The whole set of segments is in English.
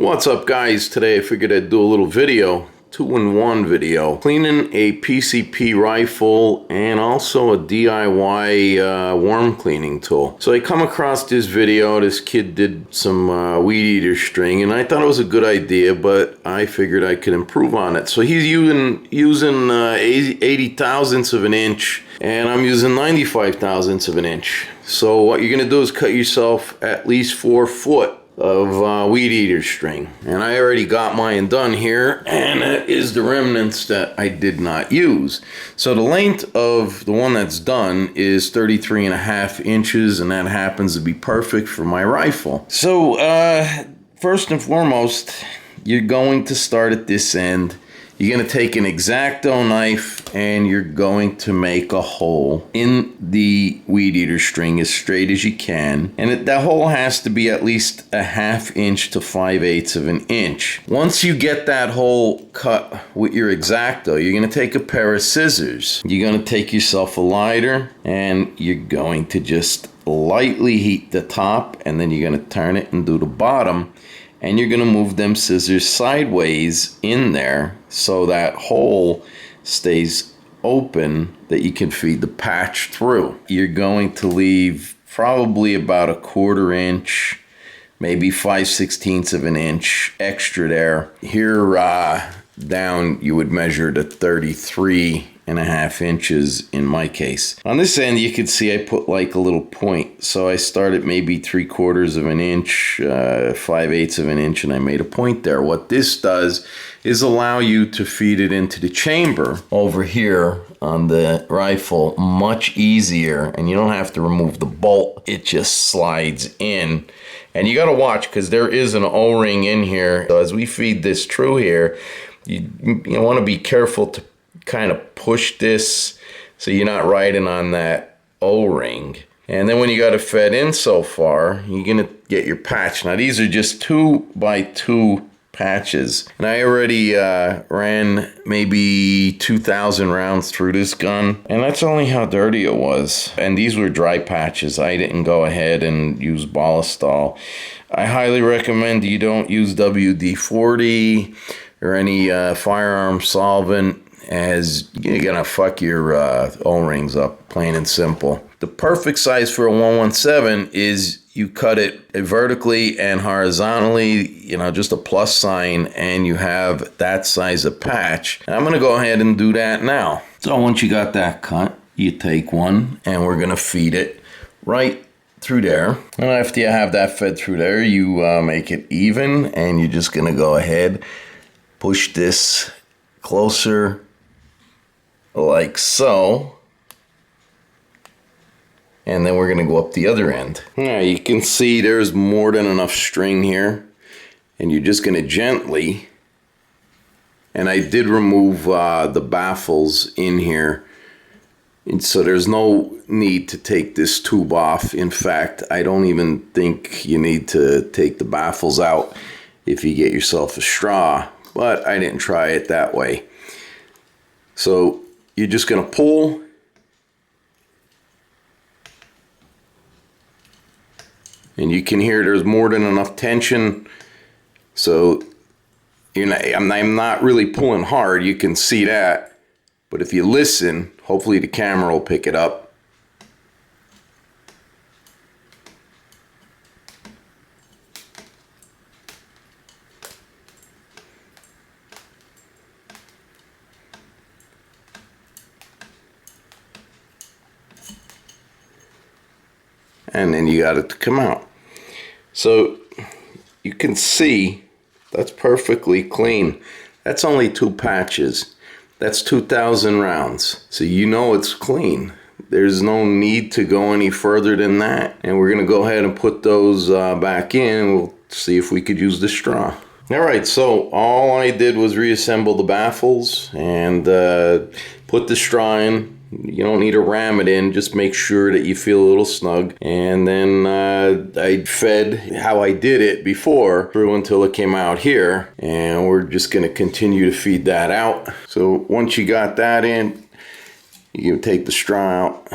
What's up, guys? Today I figured I'd do a little video, two-in-one video, cleaning a PCP rifle and also a DIY worm cleaning tool. So I come across this video. This kid did some weed eater string, and I thought it was a good idea, but I figured I could improve on it. So he's using 80 thousandths of an inch, and I'm using 95 thousandths of an inch. So what you're gonna do is cut yourself at least 4 foot of weed eater string, and I already got mine done here, and that is the remnants that I did not use. So the length of the one that's done is 33.5 inches, and that happens to be perfect for my rifle. So first and foremost, you're going to start at this end. You're going to take an X-Acto knife and you're going to make a hole in the weed eater string as straight as you can. And that hole has to be at least a 1/2 inch to 5/8 of an inch. Once you get that hole cut with your X-Acto, you're going to take a pair of scissors. You're going to take yourself a lighter and you're going to just lightly heat the top, and then you're going to turn it and do the bottom. And you're going to move them scissors sideways in there so that hole stays open that you can feed the patch through. You're going to leave probably about a 1/4 inch, maybe 5/16 of an inch extra there. Here down you would measure to 33.5 inches in my case. On this end you can see I put like a little point, so I started maybe 3/4 of an inch, 5/8 of an inch, and I made a point there. What this does is allow you to feed it into the chamber over here on the rifle much easier, and you don't have to remove the bolt. It just slides in. And you got to watch, because there is an O-ring in here. So as we feed this through here, you want to be careful to kind of push this so you're not riding on that O-ring. And then when you got it fed in so far, you're gonna get your patch. Now these are just 2x2 patches, and I already ran maybe 2,000 rounds through this gun, and that's only how dirty it was. And these were dry patches. I didn't go ahead and use Ballistol. I highly recommend you don't use WD-40 or any firearm solvent, as you're gonna fuck your O-rings up, plain and simple. The perfect size for a 117 is you cut it vertically and horizontally, just a plus sign, and you have that size of patch. And I'm gonna go ahead and do that now. So once you got that cut, you take one and we're gonna feed it right through there. And after you have that fed through there, you make it even, and you're just gonna go ahead, push this closer like so, and then we're going to go up the other end. Now you can see there's more than enough string here, and you're just going to gently, and I did remove the baffles in here, and so there's no need to take this tube off. In fact, I don't even think you need to take the baffles out if you get yourself a straw, but I didn't try it that way. So you're just going to pull, and you can hear there's more than enough tension. So I'm not really pulling hard, you can see that, but if you listen, hopefully the camera will pick it up. And then you got it to come out. So you can see that's perfectly clean. That's only 2 patches. That's 2,000 rounds. So it's clean. There's no need to go any further than that. And we're gonna go ahead and put those back in, and we'll see if we could use the straw. All right, so all I did was reassemble the baffles and put the straw in. You don't need to ram it in, just make sure that you feel a little snug. And then I fed how I did it before through until it came out here, and we're just going to continue to feed that out. So once you got that in, you can take the straw out.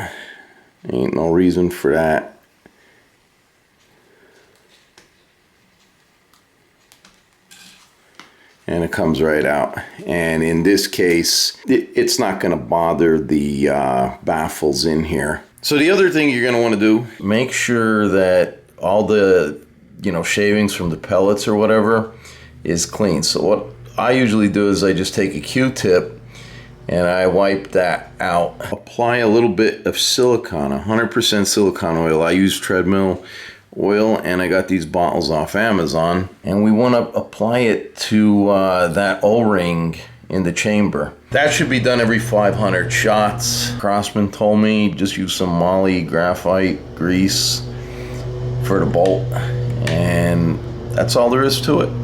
Ain't no reason for that. and it comes right out. And in this case, it's not going to bother the baffles in here. So the other thing you're going to want to do, make sure that all the, shavings from the pellets or whatever is clean. So what I usually do is I just take a Q-tip and I wipe that out. Apply a little bit of silicone, 100% silicone oil. I use treadmill oil, and I got these bottles off Amazon. And we want to apply it to that O-ring in the chamber. That should be done every 500 shots. Crossman told me just use some moly graphite grease for the bolt, and that's all there is to it.